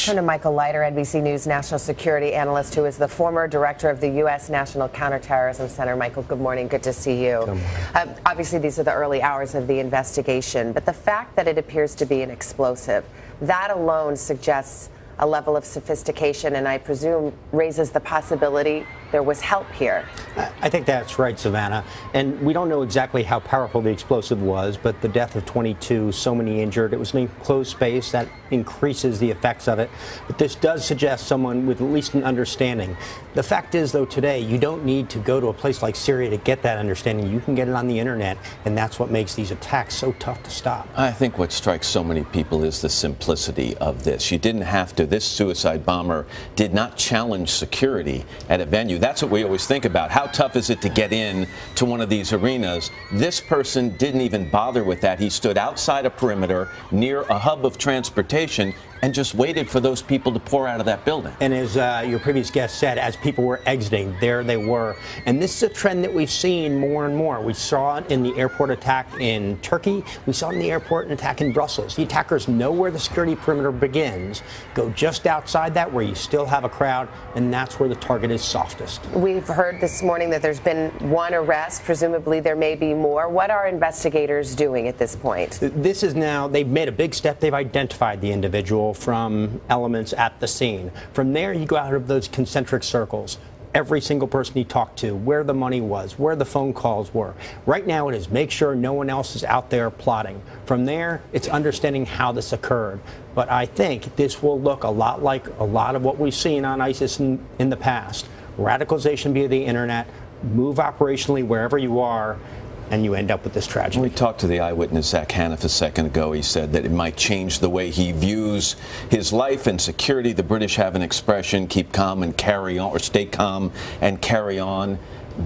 turn to Michael Leiter, NBC News national security analyst, who is the former director of the U.S. National Counterterrorism Center. Michael, good morning. Good to see you. Good morning. Obviously, these are the early hours of the investigation, but the fact that it appears to be an explosive, that alone suggests a level of sophistication, and I presume raises the possibility there was help here. I think that's right, Savannah. And we don't know exactly how powerful the explosive was, but the death of 22, so many injured, it was an enclosed space that increases the effects of it. But this does suggest someone with at least an understanding. The fact is, though, today, you don't need to go to a place like Syria to get that understanding. You can get it on the internet, and that's what makes these attacks so tough to stop. I think what strikes so many people is the simplicity of this. You didn't have to. This suicide bomber did not challenge security at a venue. That's what we always think about. How tough is it to get in to one of these arenas? This person didn't even bother with that. He stood outside a perimeter near a hub of transportation and just waited for those people to pour out of that building. And as your previous guest said, as people were exiting, there they were. And this is a trend that we've seen more and more. We saw it in the airport attack in Turkey. We saw it in the airport attack in Brussels. The attackers know where the security perimeter begins, go just outside that where you still have a crowd, and that's where the target is softest. We've heard this morning that there's been one arrest. Presumably there may be more. What are investigators doing at this point? This is now, they've made a big step. They've identified the individual from elements at the scene. From there, you go out of those concentric circles. Every single person you talk to, where the money was, where the phone calls were. Right now, it is make sure no one else is out there plotting. From there, it's understanding how this occurred. But I think this will look a lot like a lot of what we've seen on ISIS in the past. Radicalization via the internet, move operationally wherever you are, and you end up with this tragedy. We talked to the eyewitness, Zach Haniff, a second ago. He said that it might change the way he views his life and security. The British have an expression, keep calm and carry on, or stay calm and carry on.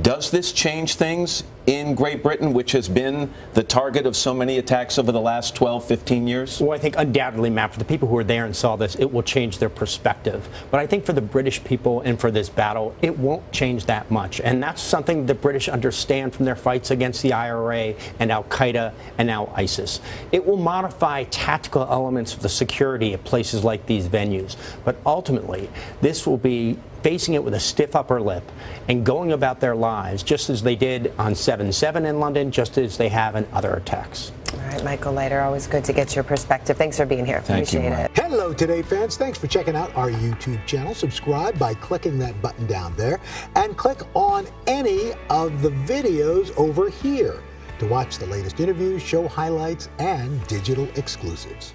Does this change things in Great Britain, which has been the target of so many attacks over the last 12, 15 years? Well, I think undoubtedly, Matt, for the people who were there and saw this, it will change their perspective. But I think for the British people and for this battle, it won't change that much. And that's something the British understand from their fights against the IRA and Al-Qaeda and now ISIS. It will modify tactical elements of the security at places like these venues. But ultimately, this will be facing it with a stiff upper lip and going about their lives just as they did on 7/7 in London, just as they have in other attacks. All right, Michael Leiter, always good to get your perspective. Thanks for being here. Appreciate it. Hello, Today fans. Thanks for checking out our YouTube channel. Subscribe by clicking that button down there and click on any of the videos over here to watch the latest interviews, show highlights, and digital exclusives.